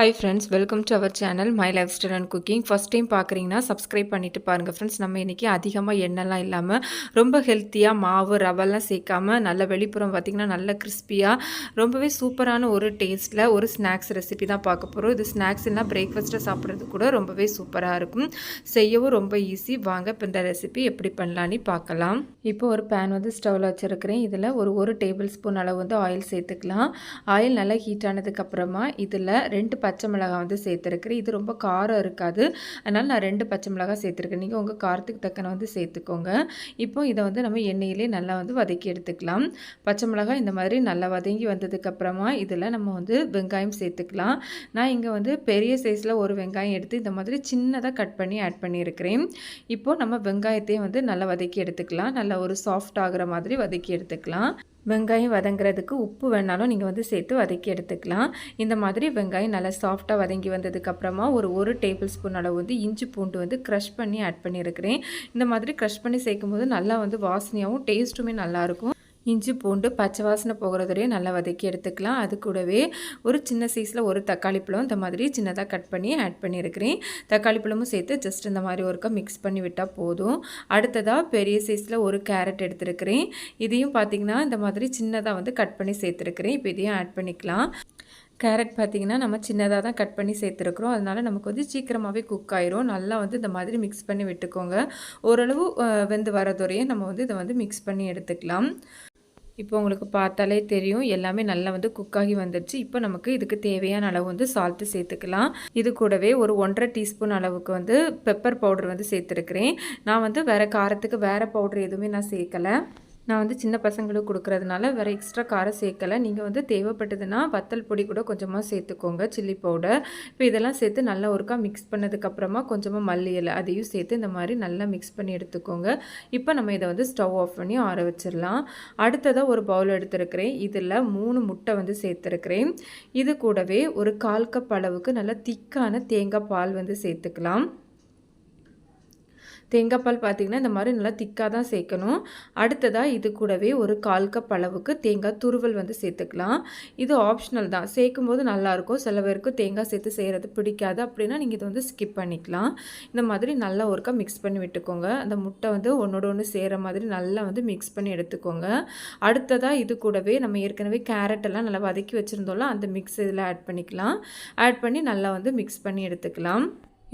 Hi friends, welcome to our channel my lifestyle and cooking. First time பார்க்குறீங்கன்னா subscribe பண்ணிவிட்டு பாருங்கள் friends. நம்ம இன்றைக்கி அதிகமாக எண்ணெய்லாம் இல்லாமல் ரொம்ப ஹெல்த்தியாக மாவு ரவெல்லாம் சேர்க்காமல் நல்ல வெளிப்புறம் பார்த்திங்கன்னா நல்ல கிறிஸ்பியாக ரொம்பவே சூப்பரான ஒரு டேஸ்ட்டில் ஒரு ஸ்நாக்ஸ் ரெசிபி தான் பார்க்க போகிறோம். இது ஸ்நாக்ஸ் இல்லைனா பிரேக்ஃபாஸ்ட்டை சாப்பிட்றது கூட ரொம்பவே சூப்பராக இருக்கும். செய்யவும் ரொம்ப ஈஸி. வாங்க இப்போ இந்த ரெசிபி எப்படி பண்ணலான்னு பார்க்கலாம். இப்போ ஒரு பேன் வந்து ஸ்டவ்வில் வச்சுருக்கிறேன். இதில் ஒரு டேபிள் ஸ்பூன் அளவு வந்து ஆயில் சேர்த்துக்கலாம். ஆயில் நல்லா ஹீட் ஆனதுக்கப்புறமா இதில் 2 பச்சை மிளகாய் வந்து சேர்த்துருக்கிறேன். இது ரொம்ப காரம் இருக்காது, அதனால் நான் 2 பச்சை மிளகாய் சேர்த்துருக்கேன். நீங்கள் உங்கள் காரத்துக்கு தக்கன வந்து சேர்த்துக்கோங்க. இப்போ இதை வந்து நம்ம எண்ணெயிலே நல்லா வந்து வதக்கி எடுத்துக்கலாம். பச்சை மிளகாய் இந்த மாதிரி நல்லா வதங்கி வந்ததுக்கப்புறமா இதில் நம்ம வந்து வெங்காயம் சேர்த்துக்கலாம். நான் இங்கே வந்து பெரிய சைஸில் ஒரு வெங்காயம் எடுத்து இந்த மாதிரி சின்னதாக கட் பண்ணி ஆட் பண்ணியிருக்கிறேன். இப்போது நம்ம வெங்காயத்தையும் வந்து நல்லா வதக்கி எடுத்துக்கலாம். நல்லா ஒரு சாஃப்ட் ஆகிற மாதிரி வதக்கி எடுத்துக்கலாம். வெங்காயம் வதங்குறதுக்கு உப்பு வேணாலும் நீங்கள் வந்து சேர்த்து வதக்கி எடுத்துக்கலாம். இந்த மாதிரி வெங்காயம் நல்லா சாஃப்டாக வதங்கி வந்ததுக்கப்புறமா ஒரு டேபிள் ஸ்பூன் அளவு வந்து இஞ்சி பூண்டு வந்து க்ரஷ் பண்ணி ஆட் பண்ணியிருக்கிறேன். இந்த மாதிரி க்ரஷ் பண்ணி சேர்க்கும்போது நல்லா வந்து வாசனையாகவும் டேஸ்ட்டுமே நல்லாயிருக்கும். இஞ்சி பூண்டு பச்சை வாசனை போகிறதுலேயே நல்லா வதக்கி எடுத்துக்கலாம். அது கூடவே ஒரு சின்ன சைஸில் ஒரு தக்காளி பழம் இந்த மாதிரி சின்னதாக கட் பண்ணி ஆட் பண்ணியிருக்கிறேன். தக்காளி பழமும் சேர்த்து ஜஸ்ட் இந்த மாதிரி ஒருக்கா மிக்ஸ் பண்ணி விட்டால் போதும். அடுத்ததாக பெரிய சைஸில் ஒரு கேரட் எடுத்துருக்கிறேன். இதையும் பார்த்திங்கன்னா இந்த மாதிரி சின்னதாக வந்து கட் பண்ணி சேர்த்துருக்கிறேன். இப்போ இதையும் ஆட் பண்ணிக்கலாம். கேரட் பார்த்திங்கன்னா நம்ம சின்னதாக தான் கட் பண்ணி சேர்த்துருக்குறோம், அதனால் நமக்கு வந்து சீக்கிரமாகவே குக் ஆயிரும். நல்லா வந்து இந்த மாதிரி மிக்ஸ் பண்ணி விட்டுக்கோங்க. ஓரளவு வெந்து வரதுறையே நம்ம வந்து இதை வந்து மிக்ஸ் பண்ணி எடுத்துக்கலாம். இப்போ உங்களுக்கு பார்த்தாலே தெரியும் எல்லாமே நல்லா வந்து குக்காகி வந்துடுச்சு. இப்போ நமக்கு இதுக்கு தேவையான அளவு வந்து சால்ட்டு சேர்த்துக்கலாம். இது கூடவே ஒரு 1.5 டீஸ்பூன் அளவுக்கு வந்து பெப்பர் பவுடர் வந்து சேர்த்துருக்கிறேன். நான் வந்து வேறு காரத்துக்கு வேறு பவுடர் எதுவுமே நான் சேர்க்கலை. நான் வந்து சின்ன பசங்களுக்கு கொடுக்குறதுனால வேறு எக்ஸ்ட்ரா காரம் சேர்க்கலை. நீங்கள் வந்து தேவைப்பட்டதுன்னா வத்தல் பொடி கூட கொஞ்சமாக சேர்த்துக்கோங்க, சில்லி பவுடர். இப்போ இதெல்லாம் சேர்த்து நல்லா ஒருக்கா மிக்ஸ் பண்ணதுக்கப்புறமா கொஞ்சமாக மல்லி இலை அதையும் சேர்த்து இந்த மாதிரி நல்லா மிக்ஸ் பண்ணி எடுத்துக்கோங்க. இப்போ நம்ம இதை வந்து ஸ்டவ் ஆஃப் பண்ணி ஆற வச்சிடலாம். அடுத்ததாக ஒரு பவுல் எடுத்துருக்கிறேன். இதில் 3 முட்டை வந்து சேர்த்துருக்கிறேன். இது கூடவே ஒரு 1/4 கப் அளவுக்கு நல்லா திக்கான தேங்காய் பால் வந்து சேர்த்துக்கலாம். தேங்காய் பால் பார்த்திங்கன்னா இந்த மாதிரி நல்லா திக்காக தான் சேர்க்கணும். அடுத்ததாக இது கூடவே ஒரு 1/4 கப் அளவுக்கு தேங்காய் துருவல் வந்து சேர்த்துக்கலாம். இது ஆப்ஷனல் தான், சேர்க்கும்போது நல்லாயிருக்கும். சில பேருக்கு தேங்காய் சேர்த்து செய்கிறது பிடிக்காது, அப்படின்னா நீங்கள் இதை வந்து ஸ்கிப் பண்ணிக்கலாம். இந்த மாதிரி நல்லா ஒருக்கா மிக்ஸ் பண்ணி விட்டுக்கோங்க. அந்த முட்டை வந்து ஒன்றோட ஒன்று சேர மாதிரி நல்லா வந்து மிக்ஸ் பண்ணி எடுத்துக்கோங்க. அடுத்ததாக இது கூடவே நம்ம ஏற்கனவே கேரட்டெல்லாம் நல்லா வதக்கி வச்சுருந்தோம்ல, அந்த மிக்ஸ் இதில் ஆட் பண்ணிக்கலாம். ஆட் பண்ணி நல்லா வந்து மிக்ஸ் பண்ணி எடுத்துக்கலாம்.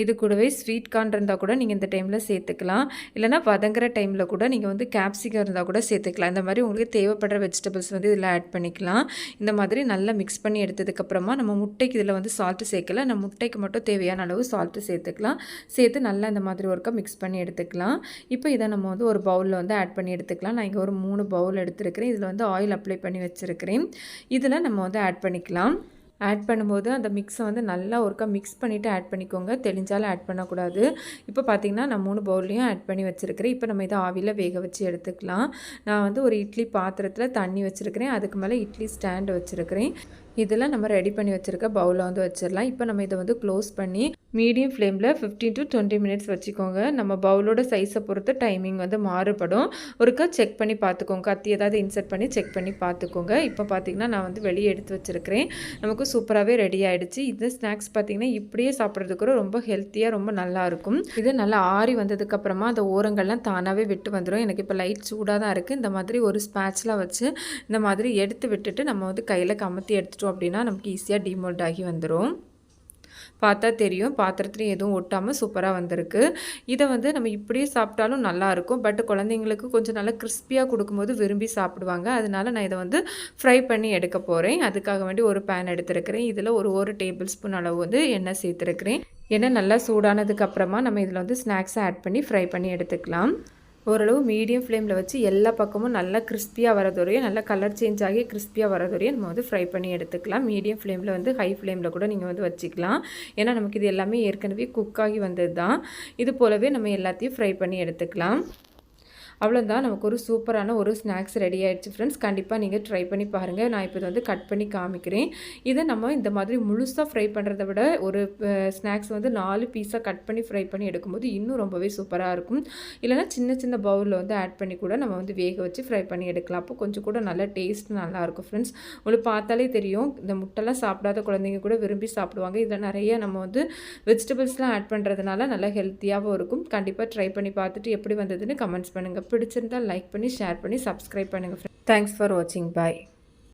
இது கூடவே ஸ்வீட் கார்ன் இருந்தால் கூட நீங்கள் இந்த டைமில் சேர்த்துக்கலாம். இல்லைனா வதங்குற டைமில் கூட நீங்கள் வந்து கேப்சிகம் இருந்தால் கூட சேர்த்துக்கலாம். இந்த மாதிரி உங்களுக்கு தேவைப்படுற வெஜிடபிள்ஸ் வந்து இதில் ஆட் பண்ணிக்கலாம். இந்த மாதிரி நல்லா மிக்ஸ் பண்ணி எடுத்ததுக்கப்புறமா நம்ம முட்டைக்கு இதில் வந்து சால்ட்டு சேர்க்கல, நம்ம முட்டைக்கு மட்டும் தேவையான அளவு சால்ட்டு சேர்த்துக்கலாம். சேர்த்து நல்லா இந்த மாதிரி ஒருக்கா மிக்ஸ் பண்ணி எடுத்துக்கலாம். இப்போ இதை நம்ம வந்து ஒரு பவுலில் வந்து ஆட் பண்ணி எடுத்துக்கலாம். நான் இங்கே ஒரு 3 பவுல் எடுத்துருக்கிறேன். இதில் வந்து ஆயில் அப்ளை பண்ணி வச்சுருக்கிறேன். இதில் நம்ம வந்து ஆட் பண்ணிக்கலாம். ஆட் பண்ணும்போது அந்த மிக்ஸை வந்து நல்லா ஒருக்கா மிக்ஸ் பண்ணிவிட்டு ஆட் பண்ணிக்கோங்க, தெளிஞ்சாலும் ஆட் பண்ணக்கூடாது. இப்போ பார்த்திங்கன்னா நான் 3 பவுல்லையும் ஆட் பண்ணி வச்சுருக்கிறேன். இப்போ நம்ம இதை ஆவியில் வேக வச்சு எடுத்துக்கலாம். நான் வந்து ஒரு இட்லி பாத்திரத்தில் தண்ணி வச்சுருக்கிறேன். அதுக்கு மேலே இட்லி ஸ்டாண்டு வச்சுருக்கிறேன். இதில் நம்ம ரெடி பண்ணி வச்சுருக்க பவுலில் வந்து வச்சிடலாம். இப்போ நம்ம இதை வந்து க்ளோஸ் பண்ணி மீடியம் ஃப்ளேமில் 15 to 20 மினிட்ஸ் வச்சுக்கோங்க. நம்ம பவுலோட சைஸை பொறுத்து டைமிங் வந்து மாறுபடும். ஒருக்கா செக் பண்ணி பார்த்துக்கோங்க, கத்தி ஏதாவது இன்சர்ட் பண்ணி செக் பண்ணி பார்த்துக்கோங்க. இப்போ பார்த்திங்கன்னா நான் வந்து வெளியே எடுத்து வச்சுருக்கிறேன். நமக்கு சூப்பராகவே ரெடி ஆகிடுச்சு. இந்த ஸ்நாக்ஸ் பார்த்திங்கன்னா இப்படியே சாப்பிட்றதுக்கு ரொம்ப ஹெல்த்தியாக ரொம்ப நல்லாயிருக்கும். இது நல்லா ஆறி வந்ததுக்கப்புறமா அந்த ஓரங்கள்லாம் தானாகவே விட்டு வந்துடும். எனக்கு இப்போ லைட் சூடாக தான் இருக்குது. இந்த மாதிரி ஒரு ஸ்பேட்ச்லாம் வச்சு இந்த மாதிரி எடுத்து விட்டுட்டு நம்ம வந்து கையில் கமத்தி எடுத்துட்டோம் அப்படின்னா நமக்கு ஈஸியாக டிமோல்ட் ஆகி வந்துடும். பார்த்தா தெரியும், பாத்திரத்துலையும் எதுவும் ஒட்டாமல் சூப்பராக வந்திருக்கு. இதை வந்து நம்ம இப்படியே சாப்பிட்டாலும் நல்லாயிருக்கும். பட் குழந்தைங்களுக்கு கொஞ்சம் நல்லா கிறிஸ்பியாக கொடுக்கும்போது விரும்பி சாப்பிடுவாங்க. அதனால நான் இதை வந்து ஃப்ரை பண்ணி எடுக்க போகிறேன். அதுக்காக வேண்டி ஒரு பேன் எடுத்துருக்கிறேன். இதில் ஒரு டேபிள் ஸ்பூன் அளவு வந்து எண்ணெய் சேர்த்துருக்கிறேன். எண்ணெய் நல்லா சூடானதுக்கப்புறமா நம்ம இதில் வந்து ஸ்நாக்ஸை ஆட் பண்ணி ஃப்ரை பண்ணி எடுத்துக்கலாம். ஓரளவு மீடியம் ஃப்ளேமில் வச்சு எல்லா பக்கமும் நல்லா கிறிஸ்பியாக வரதுறையும் நல்லா கலர் சேஞ்ச் ஆகி கிறிஸ்பியாக வரதுறையும் நம்ம வந்து ஃப்ரை பண்ணி எடுத்துக்கலாம். மீடியம் ஃப்ளேமில் வந்து ஹை ஃப்ளேமில் கூட நீங்கள் வந்து வச்சுக்கலாம். ஏன்னா நமக்கு இது எல்லாமே ஏற்கனவே குக் ஆகி வந்தது தான். இது போலவே நம்ம எல்லாத்தையும் ஃப்ரை பண்ணி எடுத்துக்கலாம். அவ்வளோதான் நமக்கு ஒரு சூப்பரான ஒரு ஸ்நாக்ஸ் ரெடி ஆயிடுச்சு ஃப்ரெண்ட்ஸ். கண்டிப்பாக நீங்கள் ட்ரை பண்ணி பாருங்கள். நான் இப்போ இதை வந்து கட் பண்ணி காமிக்கிறேன். இதை நம்ம இந்த மாதிரி முழுசாக ஃப்ரை பண்ணுறத விட ஒரு ஸ்நாக்ஸ் வந்து 4 பீஸாக கட் பண்ணி ஃப்ரை பண்ணி எடுக்கும்போது இன்னும் ரொம்பவே சூப்பராக இருக்கும். இல்லைனா சின்ன சின்ன பவுலில் வந்து ஆட் பண்ணி கூட நம்ம வந்து வேக வச்சு ஃப்ரை பண்ணி எடுக்கலாம். அப்போ கொஞ்சம் கூட நல்ல டேஸ்ட் நல்லாயிருக்கும் ஃப்ரெண்ட்ஸ். உங்களுக்கு பார்த்தாலே தெரியும், இந்த முட்டைலாம் சாப்பிடாத குழந்தைங்க கூட விரும்பி சாப்பிடுவாங்க. இதில் நிறைய நம்ம வந்து வெஜிடபிள்ஸ்லாம் ஆட் பண்ணுறதுனால நல்லா ஹெல்த்தியாகவும் இருக்கும். கண்டிப்பாக ட்ரை பண்ணி பார்த்துட்டு எப்படி வந்ததுன்னு கமெண்ட்ஸ் பண்ணுங்கள். பிடிச்சிருந்தால் லைக் பண்ணி ஷேர் பண்ணி சப்ஸ்கிரைப் பண்ணுங்கள் ஃப்ரெண்ட்ஸ். தேங்க்ஸ் ஃபார் வாட்சிங். பாய்.